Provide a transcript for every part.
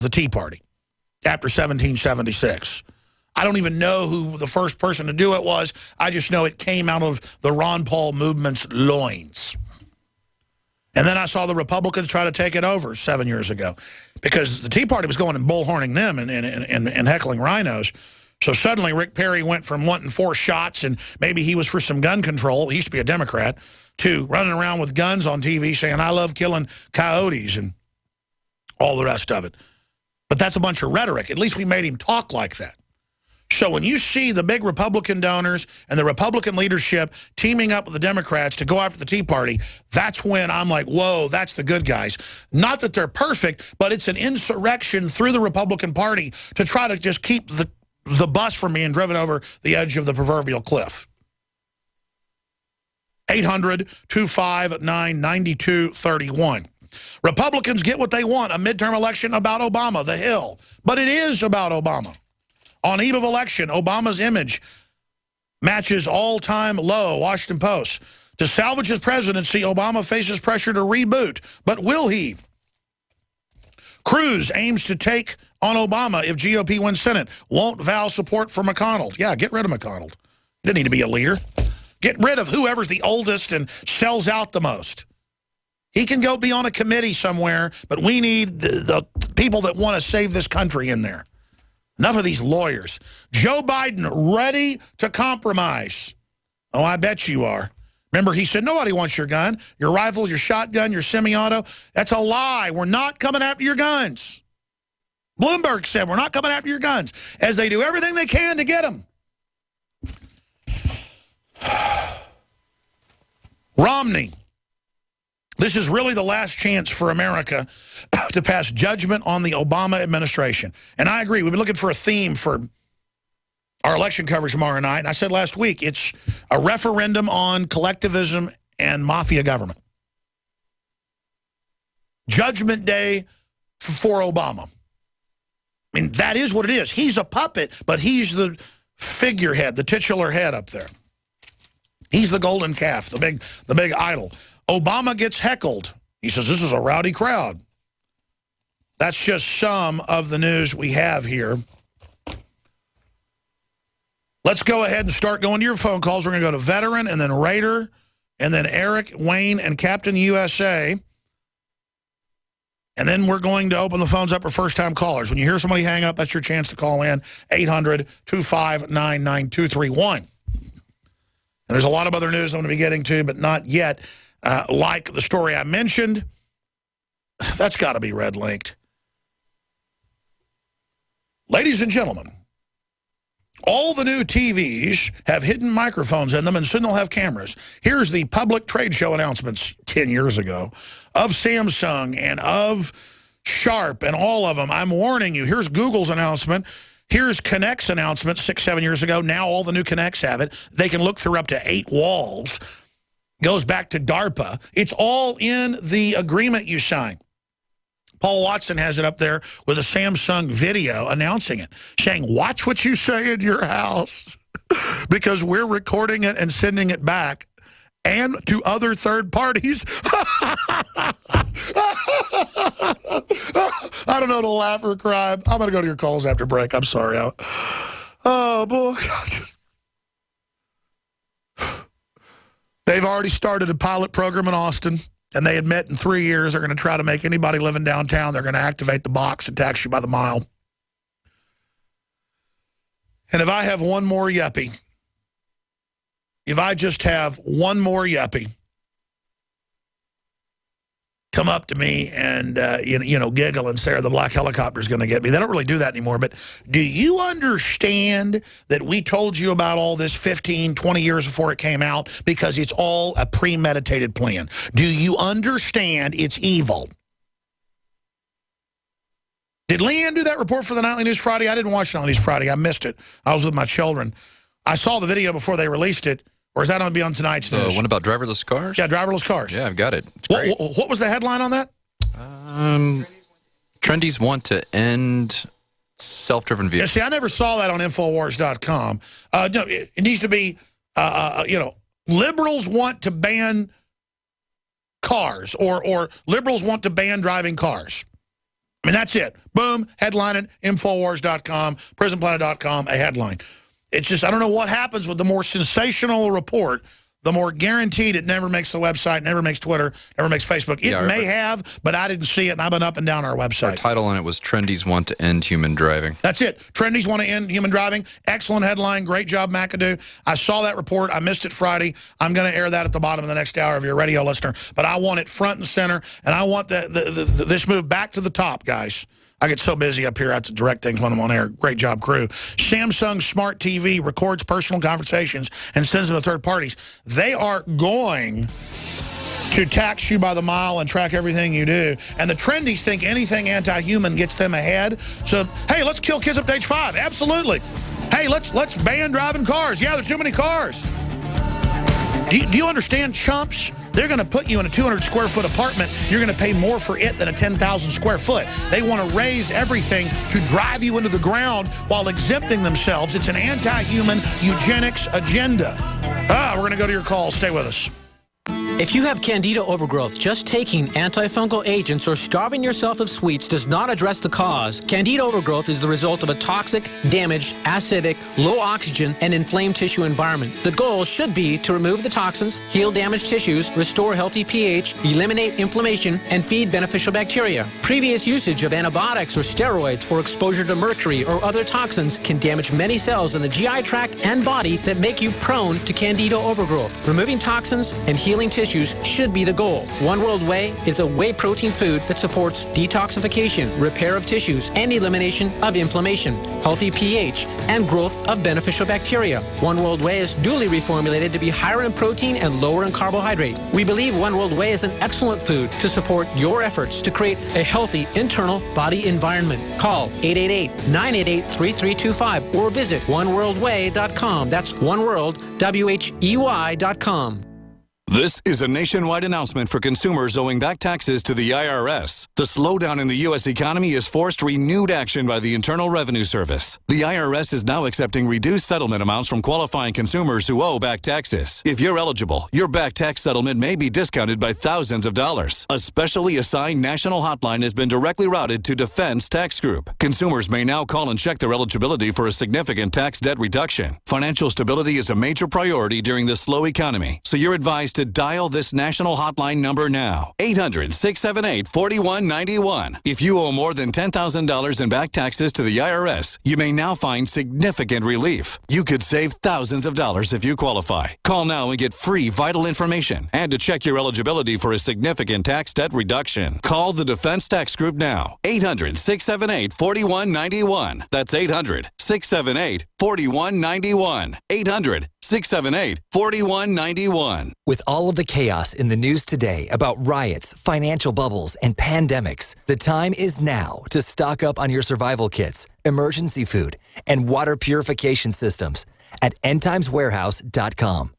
the Tea Party after 1776. I don't even know who the first person to do it was. I just know it came out of the Ron Paul movement's loins. And then I saw the Republicans try to take it over 7 years ago because the Tea Party was going and bullhorning them and heckling rhinos. So suddenly Rick Perry went from wanting 4 shots and maybe he was for some gun control, he used to be a Democrat, to running around with guns on TV saying, I love killing coyotes and all the rest of it. But that's a bunch of rhetoric. At least we made him talk like that. So when you see the big Republican donors and the Republican leadership teaming up with the Democrats to go after the Tea Party, that's when I'm like, whoa, that's the good guys. Not that they're perfect, but it's an insurrection through the Republican Party to try to just keep the bus from being driven over the edge of the proverbial cliff. 800-259-9231. Republicans get what they want, a midterm election about Obama, the Hill. But it is about Obama. On eve of election, Obama's image matches all-time low, Washington Post. To salvage his presidency, Obama faces pressure to reboot. But will he? Cruz aims to take on Obama if GOP wins Senate. Won't vow support for McConnell. Yeah, get rid of McConnell. Didn't need to be a leader. Get rid of whoever's the oldest and sells out the most. He can go be on a committee somewhere, but we need the people that want to save this country in there. Enough of these lawyers. Joe Biden ready to compromise. Oh, I bet you are. Remember, he said, nobody wants your gun, your rifle, your shotgun, your semi-auto. That's a lie. We're not coming after your guns. Bloomberg said, we're not coming after your guns, as they do everything they can to get them. Romney. This is really the last chance for America to pass judgment on the Obama administration. And I agree. We've been looking for a theme for our election coverage tomorrow night. And I said last week, it's a referendum on collectivism and mafia government. Judgment Day for Obama. I mean, that is what it is. He's a puppet, but he's the figurehead, the titular head up there. He's the golden calf, the big idol. Obama gets heckled. He says, this is a rowdy crowd. That's just some of the news we have here. Let's go ahead and start going to your phone calls. We're going to go to Veteran and then Raider and then Eric, Wayne, and Captain USA. And then we're going to open the phones up for first-time callers. When you hear somebody hang up, that's your chance to call in, 800-259-9231. And there's a lot of other news I'm going to be getting to, but not yet. Like the story I mentioned, that's got to be red-linked. Ladies and gentlemen, all the new TVs have hidden microphones in them and soon they'll have cameras. Here's the public trade show announcements 10 years ago of Samsung and of Sharp and all of them. I'm warning you. Here's Google's announcement. Here's Connect's announcement 6-7 years ago. Now all the new Connects have it. They can look through up to 8 walls. Goes back to DARPA. It's all in the agreement you sign. Paul Watson has it up there with a Samsung video announcing it, saying, watch what you say in your house because we're recording it and sending it back and to other third parties. I don't know to laugh or cry. I'm going to go to your calls after break. I'm sorry. Oh, boy. They've already started a pilot program in Austin, and they admit in 3 years they're going to try to make anybody living downtown, they're going to activate the box and tax you by the mile. And if I have one more yuppie, if I just have one more yuppie come up to me and, giggle and say, the black helicopter's going to get me. They don't really do that anymore. But do you understand that we told you about all this 15, 20 years before it came out because it's all a premeditated plan? Do you understand it's evil? Did Leanne do that report for the Nightly News Friday? I didn't watch Nightly News Friday. I missed it. I was with my children. I saw the video before they released it. Or is that going to be on tonight's news? One about driverless cars? Yeah, driverless cars. Yeah, I've got it. It's great. What was the headline on that? Trendies want to end self-driven vehicles. Yeah, see, I never saw that on Infowars.com. No, it needs to be, liberals want to ban cars or liberals want to ban driving cars. I mean, that's it. Boom, headline it, Infowars.com, PrisonPlanet.com, a headline. It's just, I don't know what happens with the more sensational report, the more guaranteed it never makes the website, never makes Twitter, never makes Facebook. It may have, but I didn't see it, and I've been up and down our website. Our title on it was Trendies Want to End Human Driving. That's it. Trendies want to end human driving. Excellent headline. Great job, McAdoo. I saw that report. I missed it Friday. I'm going to air that at the bottom of the next hour if you're a radio listener. But I want it front and center, and I want this move back to the top, guys. I get so busy up here, I have to direct things when I'm on air. Great job, crew. Samsung Smart TV records personal conversations and sends them to third parties. They are going to tax you by the mile and track everything you do. And the trendies think anything anti-human gets them ahead. So, hey, let's kill kids up to age 5. Absolutely. Hey, let's ban driving cars. Yeah, there are too many cars. Do you understand, chumps? They're going to put you in a 200-square-foot apartment. You're going to pay more for it than a 10,000-square-foot. They want to raise everything to drive you into the ground while exempting themselves. It's an anti-human eugenics agenda. We're going to go to your call. Stay with us. If you have candida overgrowth, just taking antifungal agents or starving yourself of sweets does not address the cause. Candida overgrowth is the result of a toxic, damaged, acidic, low oxygen, and inflamed tissue environment. The goal should be to remove the toxins, heal damaged tissues, restore healthy pH, eliminate inflammation, and feed beneficial bacteria. Previous usage of antibiotics or steroids or exposure to mercury or other toxins can damage many cells in the GI tract and body that make you prone to candida overgrowth. Removing toxins and healing tissues should be the goal. One World Whey is a whey protein food that supports detoxification, repair of tissues, and elimination of inflammation, healthy pH, and growth of beneficial bacteria. One World Whey is duly reformulated to be higher in protein and lower in carbohydrate. We believe One World Whey is an excellent food to support your efforts to create a healthy internal body environment. Call 888-988-3325 or visit oneworldwhey.com. That's oneworld.com. This is a nationwide announcement for consumers owing back taxes to the IRS. The slowdown in the U.S. economy has forced renewed action by the Internal Revenue Service. The IRS is now accepting reduced settlement amounts from qualifying consumers who owe back taxes. If you're eligible, your back tax settlement may be discounted by thousands of dollars. A specially assigned national hotline has been directly routed to Defense Tax Group. Consumers may now call and check their eligibility for a significant tax debt reduction. Financial stability is a major priority during this slow economy, so you're advised to dial this national hotline number now. 800-678-4191. If you owe more than $10,000 in back taxes to the IRS, you may now find significant relief. You could save thousands of dollars if you qualify. Call now and get free vital information and to check your eligibility for a significant tax debt reduction. Call the Defense Tax Group now. 800-678-4191. That's 800-678-4191. 800-678-4191. With all of the chaos in the news today about riots, financial bubbles, and pandemics, the time is now to stock up on your survival kits, emergency food, and water purification systems at endtimeswarehouse.com.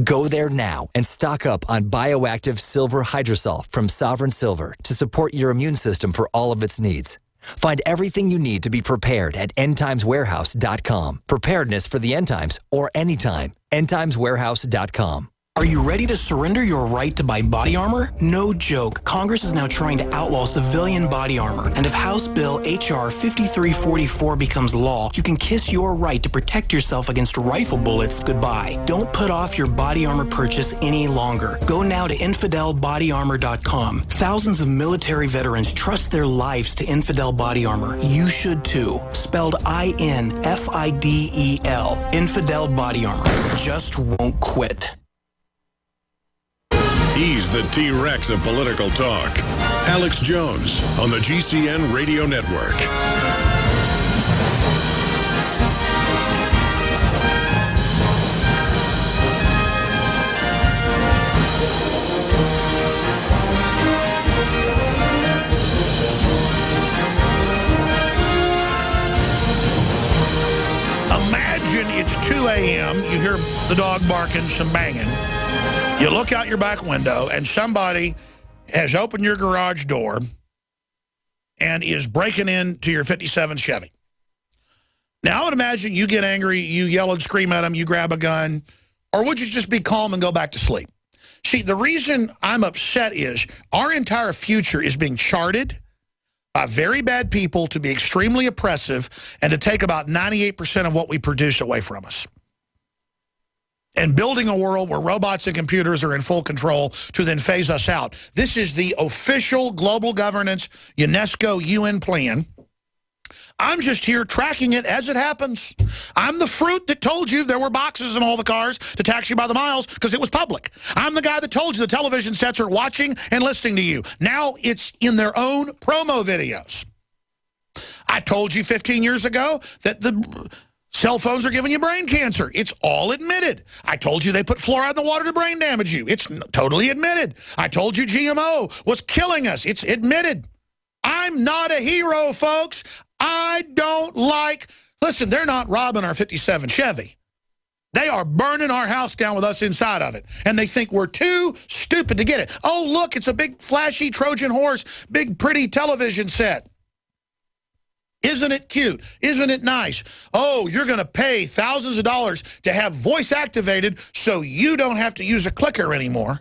Go there now and stock up on bioactive silver hydrosol from Sovereign Silver to support your immune system for all of its needs. Find everything you need to be prepared at endtimeswarehouse.com. Preparedness for the end times or anytime. endtimeswarehouse.com. Are you ready to surrender your right to buy body armor? No joke. Congress is now trying to outlaw civilian body armor. And if House Bill H.R. 5344 becomes law, you can kiss your right to protect yourself against rifle bullets goodbye. Don't put off your body armor purchase any longer. Go now to InfidelBodyArmor.com. Thousands of military veterans trust their lives to Infidel Body Armor. You should too. Spelled INFIDEL. Infidel Body Armor. Just won't quit. He's the T-Rex of political talk. Alex Jones on the GCN Radio Network. Imagine it's 2 a.m., you hear the dog barking, some banging. You look out your back window, and somebody has opened your garage door and is breaking into your 57 Chevy. Now, I would imagine you get angry, you yell and scream at them, you grab a gun, or would you just be calm and go back to sleep? See, the reason I'm upset is our entire future is being charted very bad people to be extremely oppressive and to take about 98% of what we produce away from us. And building a world where robots and computers are in full control to then phase us out. This is the official global governance UNESCO UN plan. I'm just here tracking it as it happens. I'm the fruit that told you there were boxes in all the cars to tax you by the miles because it was public. I'm the guy that told you the television sets are watching and listening to you. Now it's in their own promo videos. I told you 15 years ago that the cell phones are giving you brain cancer. It's all admitted. I told you they put fluoride in the water to brain damage you. It's totally admitted. I told you GMO was killing us. It's admitted. I'm not a hero, folks. I don't like... Listen, they're not robbing our 57 Chevy. They are burning our house down with us inside of it. And they think we're too stupid to get it. Oh, look, it's a big, flashy Trojan horse, big, pretty television set. Isn't it cute? Isn't it nice? Oh, you're going to pay thousands of dollars to have voice activated so you don't have to use a clicker anymore.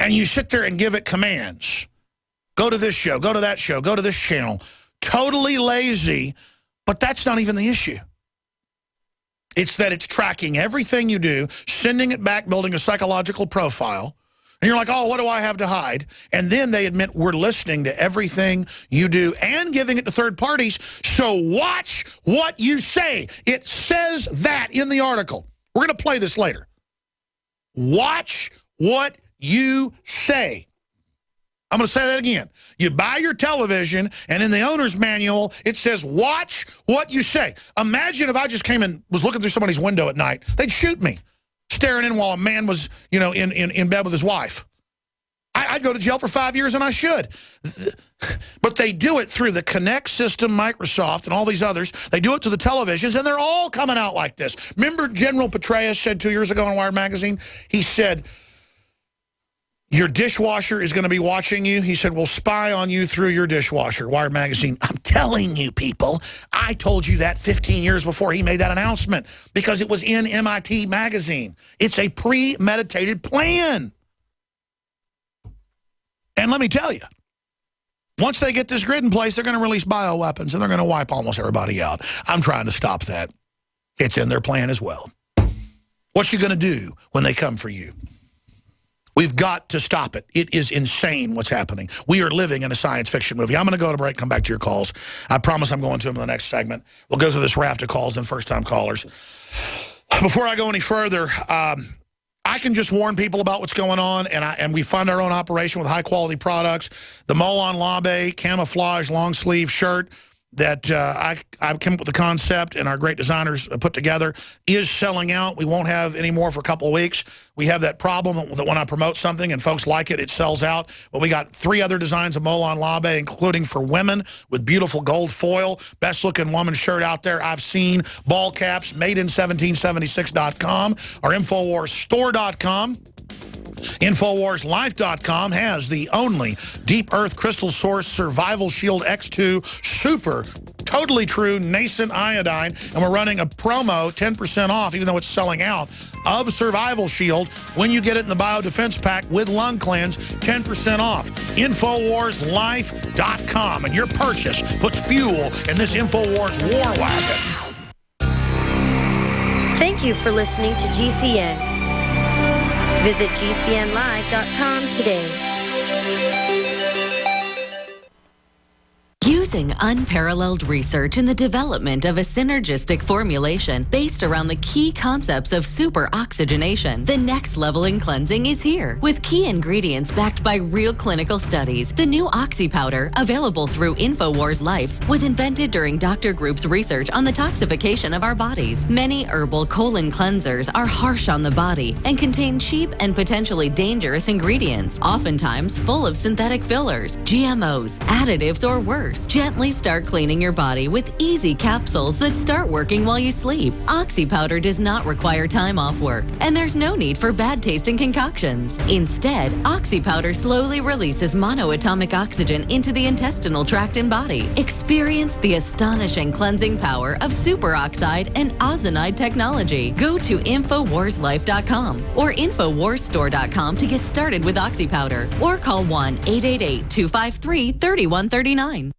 And you sit there and give it commands. Go to this show, go to that show, go to this channel. Totally lazy, but that's not even the issue. It's that it's tracking everything you do, sending it back, building a psychological profile. And you're like, oh, what do I have to hide? And then they admit we're listening to everything you do and giving it to third parties. So watch what you say. It says that in the article. We're going to play this later. Watch what you say. I'm going to say that again. You buy your television, and in the owner's manual, it says, watch what you say. Imagine if I just came and was looking through somebody's window at night. They'd shoot me, staring in while a man was, you know, in bed with his wife. I'd go to jail for 5 years, and I should. But they do it through the Kinect system, Microsoft, and all these others. They do it to the televisions, and they're all coming out like this. Remember General Petraeus said 2 years ago on Wired Magazine? He said, your dishwasher is going to be watching you. He said, we'll spy on you through your dishwasher. Wired Magazine, I'm telling you, people, I told you that 15 years before he made that announcement because it was in MIT Magazine. It's a premeditated plan. And let me tell you, once they get this grid in place, they're going to release bioweapons and they're going to wipe almost everybody out. I'm trying to stop that. It's in their plan as well. What you going to do when they come for you? We've got to stop it. It is insane what's happening. We are living in a science fiction movie. I'm going to go to break, come back to your calls. I promise I'm going to them in the next segment. We'll go through this raft of calls and first-time callers. Before I go any further, I can just warn people about what's going on, and we fund our own operation with high-quality products. The Molon Labe camouflage long-sleeve shirt that I came up with the concept and our great designers put together is selling out. We won't have any more for a couple of weeks. We have that problem that when I promote something and folks like it, it sells out. But we got 3 other designs of Molon Labe, including for women with beautiful gold foil. Best looking woman shirt out there I've seen. Ball caps, made-in-1776.com or InfoWarsStore.com. InfoWarsLife.com has the only Deep Earth Crystal Source Survival Shield X2 Super, totally true, nascent iodine, and we're running a promo, 10% off, even though it's selling out, of Survival Shield when you get it in the Biodefense Pack with Lung Cleanse, 10% off. InfoWarsLife.com, and your purchase puts fuel in this InfoWars war wagon. Thank you for listening to GCN. Visit GCNlive.com today. Using unparalleled research in the development of a synergistic formulation based around the key concepts of super oxygenation, the next level in cleansing is here. With key ingredients backed by real clinical studies, the new Oxy Powder, available through InfoWars Life, was invented during Dr. Group's research on the toxification of our bodies. Many herbal colon cleansers are harsh on the body and contain cheap and potentially dangerous ingredients, oftentimes full of synthetic fillers, GMOs, additives, or worse. Gently start cleaning your body with easy capsules that start working while you sleep. Oxy Powder does not require time off work, and there's no need for bad-tasting concoctions. Instead, Oxy Powder slowly releases monoatomic oxygen into the intestinal tract and body. Experience the astonishing cleansing power of superoxide and ozonide technology. Go to InfoWarsLife.com or InfoWarsStore.com to get started with Oxy Powder, or call 1-888-253-3139.